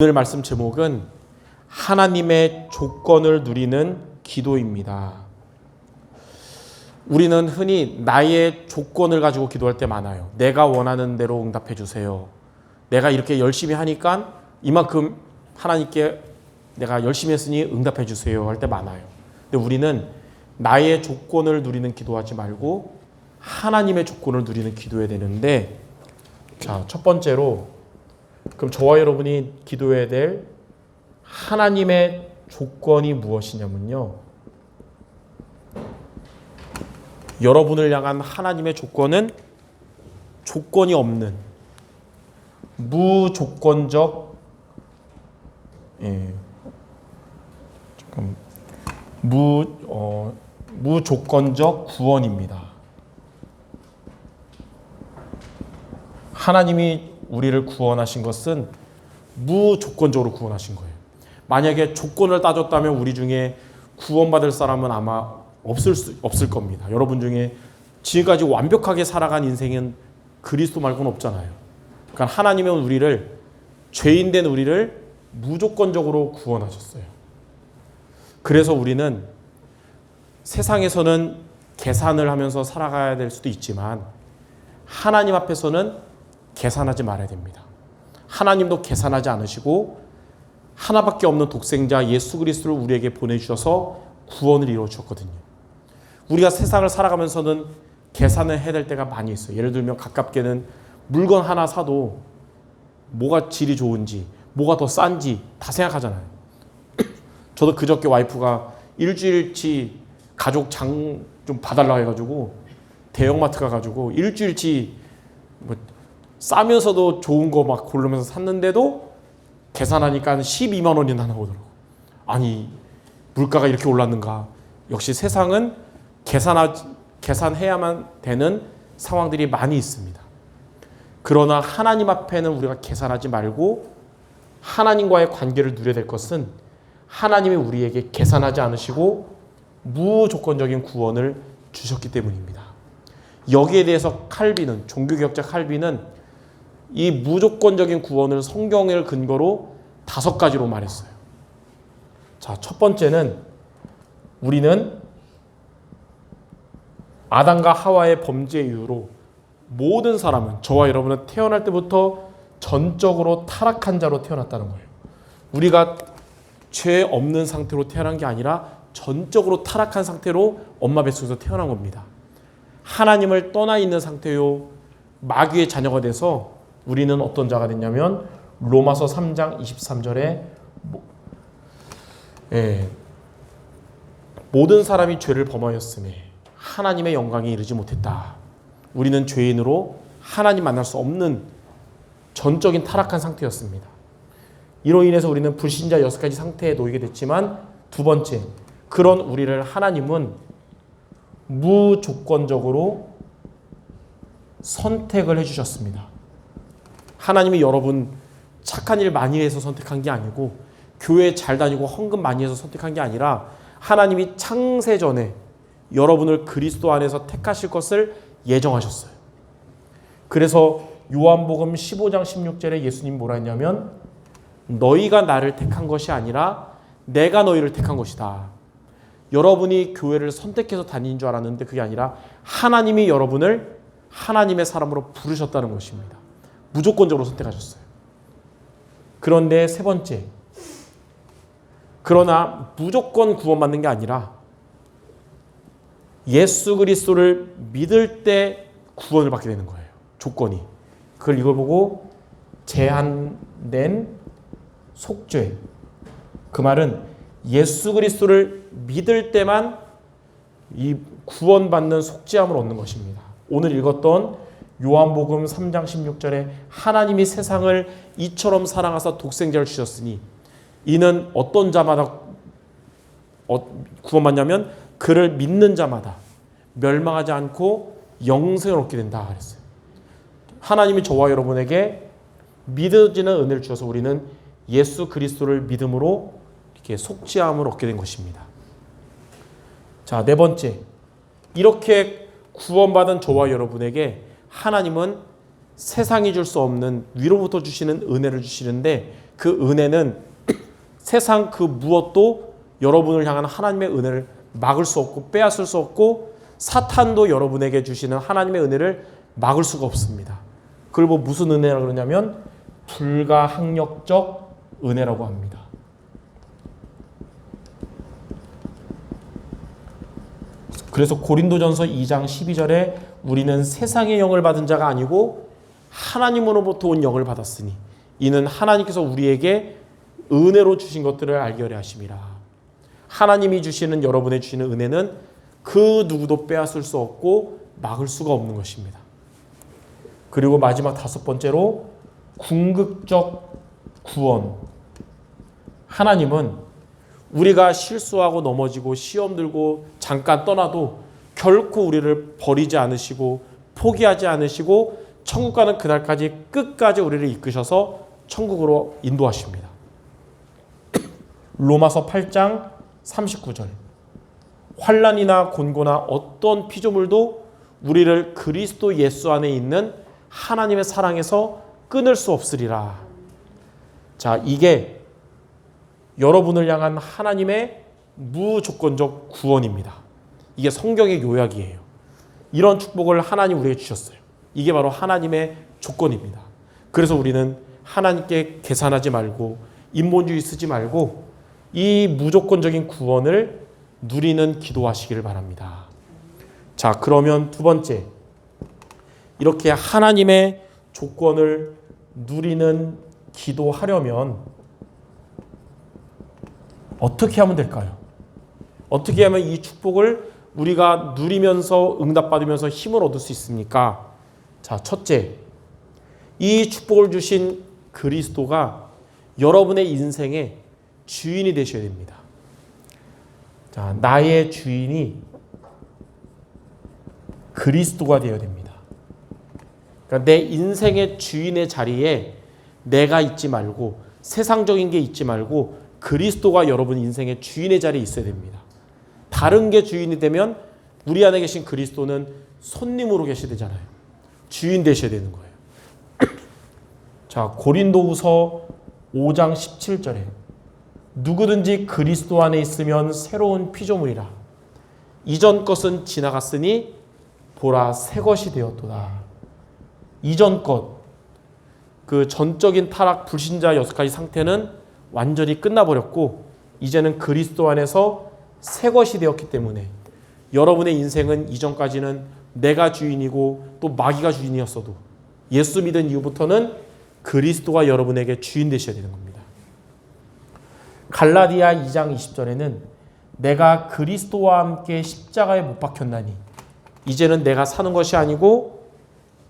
오늘 말씀 제목은 하나님의 조건을 누리는 기도입니다. 우리는 흔히 나의 조건을 가지고 기도할 때 많아요. 내가 원하는 대로 응답해 주세요. 내가 이렇게 열심히 하니까 이만큼 하나님께 내가 열심히 했으니 응답해 주세요 할 때 많아요. 근데 우리는 나의 조건을 누리는 기도하지 말고 하나님의 조건을 누리는 기도해야 되는데, 자, 첫 번째로 그럼 저와 여러분이 기도해야 될 하나님의 조건이 무엇이냐면요, 여러분을 향한 하나님의 조건은 조건이 없는 무조건적 무조건적 구원입니다. 하나님이 우리를 구원하신 것은 무조건적으로 구원하신 거예요. 만약에 조건을 따졌다면 우리 중에 구원받을 사람은 아마 없을 겁니다. 여러분 중에 지금까지 완벽하게 살아간 인생은 그리스도 말고는 없잖아요. 그러니까 하나님은 우리를, 죄인된 우리를 무조건적으로 구원하셨어요. 그래서 우리는 세상에서는 계산을 하면서 살아가야 될 수도 있지만 하나님 앞에서는 계산하지 말아야 됩니다. 하나님도 계산하지 않으시고 하나밖에 없는 독생자 예수 그리스도를 우리에게 보내주셔서 구원을 이루어 주셨거든요. 우리가 세상을 살아가면서는 계산을 해야 될 때가 많이 있어요. 예를 들면 가깝게는 물건 하나 사도 뭐가 질이 좋은지, 뭐가 더 싼지 다 생각하잖아요. 저도 그저께 와이프가 일주일치 가족 장 좀 봐달라고 해가지고 대형마트 가가지고 일주일치 싸면서도 좋은 거 막 고르면서 샀는데도 계산하니까 12만 원이나 나오더라고. 아니, 물가가 이렇게 올랐는가. 역시 세상은 계산해야만 되는 상황들이 많이 있습니다. 그러나 하나님 앞에는 우리가 계산하지 말고 하나님과의 관계를 누려야 될 것은 하나님이 우리에게 계산하지 않으시고 무조건적인 구원을 주셨기 때문입니다. 여기에 대해서 칼빈은, 종교개혁자 칼빈은 이 무조건적인 구원을 성경을 근거로 5가지로 말했어요. 자, 첫 번째는 우리는 아담과 하와의 범죄 이후로 모든 사람은, 저와 여러분은 태어날 때부터 전적으로 타락한 자로 태어났다는 거예요. 우리가 죄 없는 상태로 태어난 게 아니라 전적으로 타락한 상태로 엄마 뱃속에서 태어난 겁니다. 하나님을 떠나 있는 상태요, 마귀의 자녀가 돼서 우리는 어떤 자가 됐냐면 로마서 3장 23절에 모든 사람이 죄를 범하였으며 하나님의 영광에 이르지 못했다. 우리는 죄인으로 하나님 만날 수 없는 전적인 타락한 상태였습니다. 이로 인해서 우리는 불신자 6가지 상태에 놓이게 됐지만, 두 번째, 그런 우리를 하나님은 무조건적으로 선택을 해주셨습니다. 하나님이 여러분 착한 일 많이 해서 선택한 게 아니고, 교회 잘 다니고 헌금 많이 해서 선택한 게 아니라, 하나님이 창세 전에 여러분을 그리스도 안에서 택하실 것을 예정하셨어요. 그래서 요한복음 15장 16절에 예수님 뭐라 했냐면, 너희가 나를 택한 것이 아니라 내가 너희를 택한 것이다. 여러분이 교회를 선택해서 다니는 줄 알았는데 그게 아니라 하나님이 여러분을 하나님의 사람으로 부르셨다는 것입니다. 무조건적으로 선택하셨어요. 그런데 세 번째, 그러나 무조건 구원받는 게 아니라 예수 그리스도를 믿을 때 구원을 받게 되는 거예요. 조건이. 그걸 읽어보고 제한된 속죄. 그 말은 예수 그리스도를 믿을 때만 이 구원받는 속죄함을 얻는 것입니다. 오늘 읽었던 요한복음 3장 16절에 하나님이 세상을 이처럼 사랑하사 독생자를 주셨으니 이는 어떤 자마다 구원받냐면 그를 믿는 자마다 멸망하지 않고 영생을 얻게 된다 그랬어요. 하나님이 저와 여러분에게 믿어지는 은혜를 주셔서 우리는 예수 그리스도를 믿음으로 이렇게 속죄함을 얻게 된 것입니다. 자, 네 번째, 이렇게 구원받은 저와 여러분에게 하나님은 세상이 줄 수 없는 위로부터 주시는 은혜를 주시는데, 그 은혜는 세상 그 무엇도 여러분을 향한 하나님의 은혜를 막을 수 없고 빼앗을 수 없고 사탄도 여러분에게 주시는 하나님의 은혜를 막을 수가 없습니다. 그걸 뭐 무슨 은혜라고 그러냐면 불가항력적 은혜라고 합니다. 그래서 고린도전서 2장 12절에 우리는 세상의 영을 받은 자가 아니고 하나님으로부터 온 영을 받았으니 이는 하나님께서 우리에게 은혜로 주신 것들을 알게 하려 하심이라. 하나님이 주시는 여러분의 주시는 은혜는 그 누구도 빼앗을 수 없고 막을 수가 없는 것입니다. 그리고 마지막 다섯 번째로 궁극적 구원. 하나님은 우리가 실수하고 넘어지고 시험 들고 잠깐 떠나도 결코 우리를 버리지 않으시고 포기하지 않으시고 천국 가는 그날까지 끝까지 우리를 이끄셔서 천국으로 인도하십니다. 로마서 8장 39절. 환난이나 곤고나 어떤 피조물도 우리를 그리스도 예수 안에 있는 하나님의 사랑에서 끊을 수 없으리라. 자, 이게 여러분을 향한 하나님의 무조건적 구원입니다. 이게 성경의 요약이에요. 이런 축복을 하나님 우리에게 주셨어요. 이게 바로 하나님의 조건입니다. 그래서 우리는 하나님께 계산하지 말고 인본주의 쓰지 말고 이 무조건적인 구원을 누리는 기도하시기를 바랍니다. 자, 그러면 두 번째, 이렇게 하나님의 조건을 누리는 기도하려면 어떻게 하면 될까요? 어떻게 하면 이 축복을 우리가 누리면서 응답받으면서 힘을 얻을 수 있습니까? 자, 첫째, 이 축복을 주신 그리스도가 여러분의 인생의 주인이 되셔야 됩니다. 자, 나의 주인이 그리스도가 되어야 됩니다. 그러니까 내 인생의 주인의 자리에 내가 있지 말고 세상적인 게 있지 말고 그리스도가 여러분 인생의 주인의 자리에 있어야 됩니다. 다른 게 주인이 되면 우리 안에 계신 그리스도는 손님으로 계셔야 되잖아요. 주인 되셔야 되는 거예요. 자, 고린도후서 5장 17절에 누구든지 그리스도 안에 있으면 새로운 피조물이라. 이전 것은 지나갔으니 보라 새 것이 되었도다. 이전 것, 그 전적인 타락 불신자 6가지 상태는 완전히 끝나버렸고 이제는 그리스도 안에서 새 것이 되었기 때문에 여러분의 인생은 이전까지는 내가 주인이고 또 마귀가 주인이었어도 예수 믿은 이후부터는 그리스도가 여러분에게 주인 되셔야 되는 겁니다. 갈라디아 2장 20절에는 내가 그리스도와 함께 십자가에 못 박혔나니 이제는 내가 사는 것이 아니고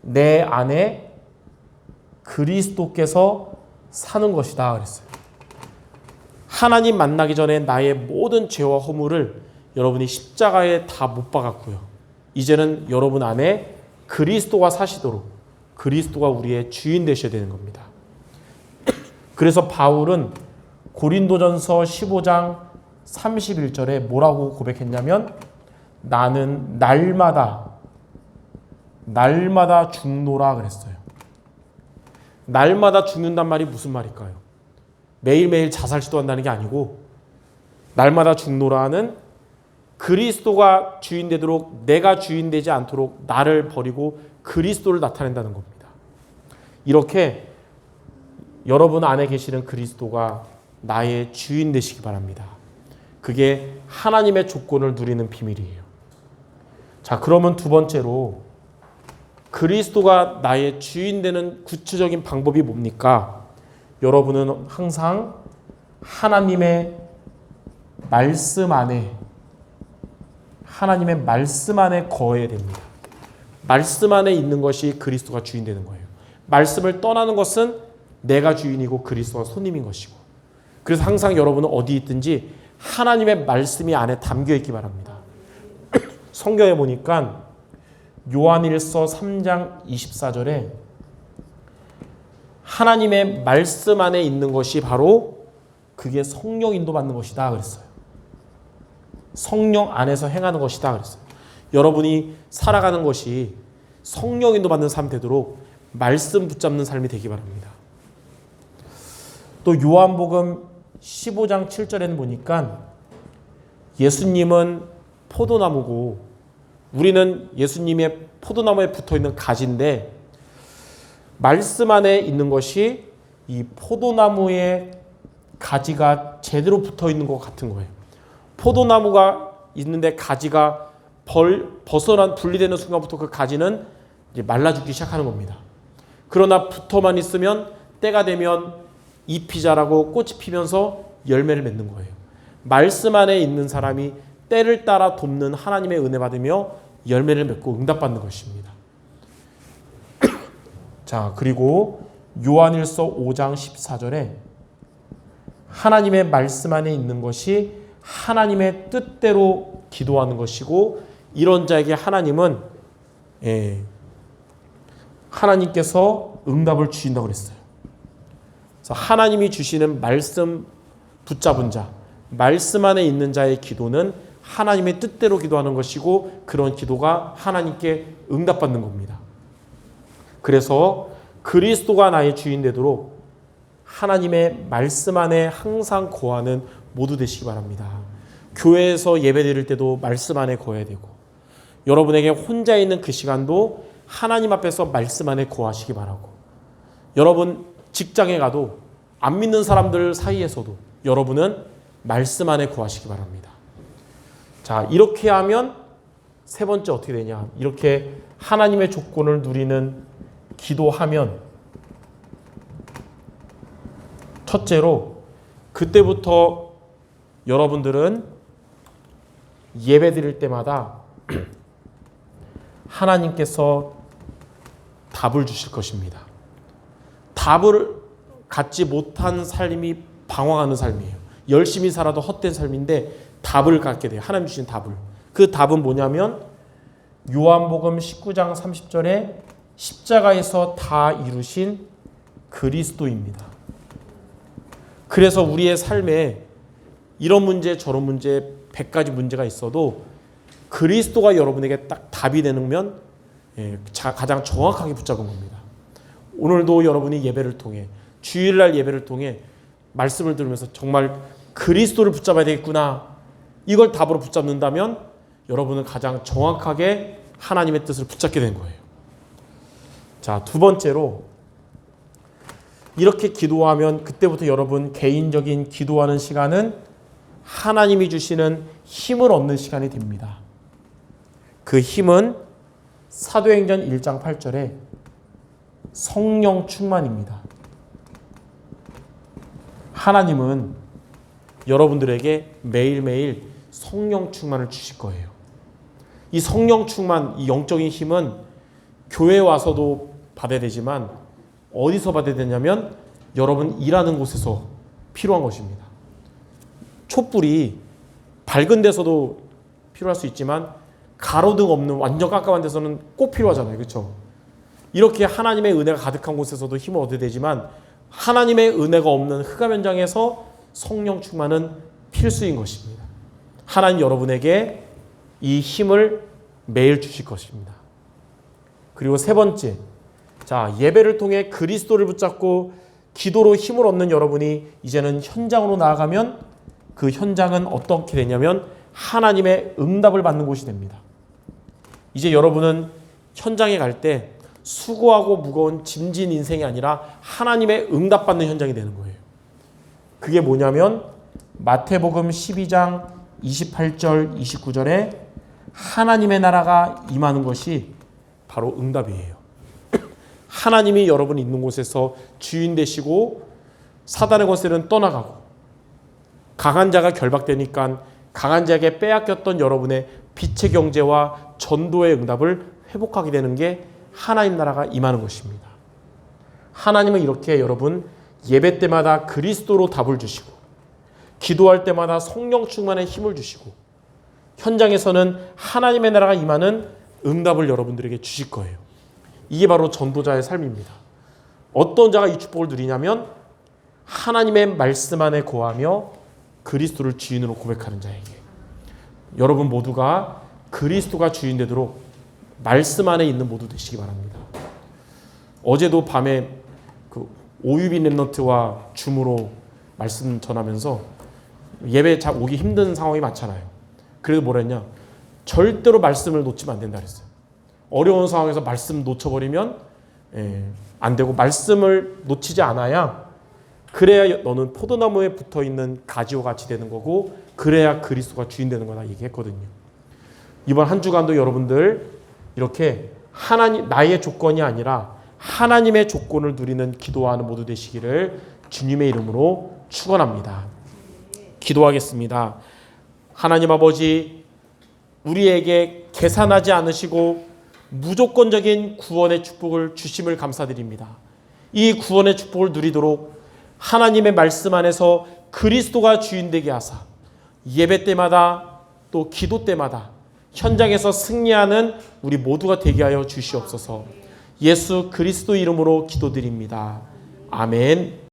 내 안에 그리스도께서 사는 것이다 그랬어요. 하나님 만나기 전에 나의 모든 죄와 허물을 여러분이 십자가에 다 못 박았고요. 이제는 여러분 안에 그리스도가 사시도록 그리스도가 우리의 주인 되셔야 되는 겁니다. 그래서 바울은 고린도전서 15장 31절에 뭐라고 고백했냐면 나는 날마다 죽노라 그랬어요. 날마다 죽는단 말이 무슨 말일까요? 매일매일 자살 시도한다는 게 아니고 날마다 죽노라는 그리스도가 주인 되도록 내가 주인 되지 않도록 나를 버리고 그리스도를 나타낸다는 겁니다. 이렇게 여러분 안에 계시는 그리스도가 나의 주인 되시기 바랍니다. 그게 하나님의 조건을 누리는 비밀이에요. 자, 그러면 두 번째로 그리스도가 나의 주인 되는 구체적인 방법이 뭡니까? 여러분은 항상 하나님의 말씀 안에 거해야 됩니다. 말씀 안에 있는 것이 그리스도가 주인 되는 거예요. 말씀을 떠나는 것은 내가 주인이고 그리스도가 손님인 것이고. 그래서 항상 여러분은 어디 있든지 하나님의 말씀이 안에 담겨 있기 바랍니다. 성경에 보니까 요한일서 3장 24절에 하나님의 말씀 안에 있는 것이 바로 그게 성령 인도받는 것이다 그랬어요. 성령 안에서 행하는 것이다 그랬어요. 여러분이 살아가는 것이 성령 인도받는 삶 되도록 말씀 붙잡는 삶이 되기 바랍니다. 또 요한복음 15장 7절에는 보니까 예수님은 포도나무고 우리는 예수님의 포도나무에 붙어있는 가지인데 말씀 안에 있는 것이 이 포도나무의 가지가 제대로 붙어있는 것 같은 거예요. 포도나무가 있는데 가지가 벗어난 분리되는 순간부터 그 가지는 이제 말라 죽기 시작하는 겁니다. 그러나 붙어만 있으면 때가 되면 잎이 자라고 꽃이 피면서 열매를 맺는 거예요. 말씀 안에 있는 사람이 때를 따라 돕는 하나님의 은혜 받으며 열매를 맺고 응답받는 것입니다. 자, 그리고 요한일서 5장 14절에 하나님의 말씀 안에 있는 것이 하나님의 뜻대로 기도하는 것이고 이런 자에게 하나님은 하나님께서 응답을 주신다고 그랬어요. 그래서 하나님이 주시는 말씀 붙잡은 자, 말씀 안에 있는 자의 기도는 하나님의 뜻대로 기도하는 것이고 그런 기도가 하나님께 응답받는 겁니다. 그래서 그리스도가 나의 주인 되도록 하나님의 말씀 안에 항상 거하는 모두 되시기 바랍니다. 교회에서 예배 드릴 때도 말씀 안에 거해야 되고 여러분에게 혼자 있는 그 시간도 하나님 앞에서 말씀 안에 거하시기 바라고 여러분 직장에 가도 안 믿는 사람들 사이에서도 여러분은 말씀 안에 거하시기 바랍니다. 자, 이렇게 하면 세 번째 어떻게 되냐? 이렇게 하나님의 조건을 누리는 기도하면 첫째로 그때부터 여러분들은 예배 드릴 때마다 하나님께서 답을 주실 것입니다. 답을 갖지 못한 삶이 방황하는 삶이에요. 열심히 살아도 헛된 삶인데 답을 갖게 돼요. 하나님 주신 답을. 그 답은 뭐냐면 요한복음 19장 30절에 십자가에서 다 이루신 그리스도입니다. 그래서 우리의 삶에 이런 문제 저런 문제 100가지 문제가 있어도 그리스도가 여러분에게 딱 답이 되면 가장 정확하게 붙잡은 겁니다. 오늘도 여러분이 예배를 통해 주일날 예배를 통해 말씀을 들으면서 정말 그리스도를 붙잡아야 되겠구나 이걸 답으로 붙잡는다면 여러분은 가장 정확하게 하나님의 뜻을 붙잡게 된 거예요. 자, 두 번째로 이렇게 기도하면 그때부터 여러분 개인적인 기도하는 시간은 하나님이 주시는 힘을 얻는 시간이 됩니다. 그 힘은 사도행전 1장 8절에 성령 충만입니다. 하나님은 여러분들에게 매일매일 성령 충만을 주실 거예요. 이 성령 충만, 이 영적인 힘은 교회에 와서도 받아야 되지만 어디서 받아야 되냐면 여러분 일하는 곳에서 필요한 것입니다. 촛불이 밝은 데서도 필요할 수 있지만 가로등 없는 완전 깜깜한 데서는 꼭 필요하잖아요. 그렇죠? 이렇게 하나님의 은혜가 가득한 곳에서도 힘을 얻어야 되지만 하나님의 은혜가 없는 흑암 현장에서 성령 충만은 필수인 것입니다. 하나님 여러분에게 이 힘을 매일 주실 것입니다. 그리고 세 번째, 자, 예배를 통해 그리스도를 붙잡고 기도로 힘을 얻는 여러분이 이제는 현장으로 나아가면 그 현장은 어떻게 되냐면 하나님의 응답을 받는 곳이 됩니다. 이제 여러분은 현장에 갈 때 수고하고 무거운 짐진 인생이 아니라 하나님의 응답받는 현장이 되는 거예요. 그게 뭐냐면 마태복음 12장 28절 29절에 하나님의 나라가 임하는 것이 바로 응답이에요. 하나님이 여러분이 있는 곳에서 주인 되시고 사단의 권세는 떠나가고 강한 자가 결박되니까 강한 자에게 빼앗겼던 여러분의 빛의 경제와 전도의 응답을 회복하게 되는 게 하나님 나라가 임하는 것입니다. 하나님은 이렇게 여러분 예배 때마다 그리스도로 답을 주시고 기도할 때마다 성령 충만의 힘을 주시고 현장에서는 하나님의 나라가 임하는 응답을 여러분들에게 주실 거예요. 이게 바로 전도자의 삶입니다. 어떤 자가 이 축복을 누리냐면 하나님의 말씀 안에 거하며 그리스도를 주인으로 고백하는 자에게. 여러분 모두가 그리스도가 주인 되도록 말씀 안에 있는 모두 되시기 바랍니다. 어제도 밤에 OUB 랩런트와 줌으로 말씀 전하면서 예배 잘 오기 힘든 상황이 많잖아요. 그래도 뭐라 했냐? 절대로 말씀을 놓치면 안 된다 그랬어요. 어려운 상황에서 말씀 놓쳐버리면 안 되고 말씀을 놓치지 않아야 그래야 너는 포도나무에 붙어있는 가지와 같이 되는 거고 그래야 그리스도가 주인 되는 거다 얘기했거든요. 이번 한 주간도 여러분들 이렇게 하나님 나의 조건이 아니라 하나님의 조건을 누리는 기도하는 모두 되시기를 주님의 이름으로 축원합니다. 기도하겠습니다. 하나님 아버지, 우리에게 계산하지 않으시고 무조건적인 구원의 축복을 주심을 감사드립니다. 이 구원의 축복을 누리도록 하나님의 말씀 안에서 그리스도가 주인 되게 하사 예배 때마다 또 기도 때마다 현장에서 승리하는 우리 모두가 되게 하여 주시옵소서. 예수 그리스도 이름으로 기도드립니다. 아멘.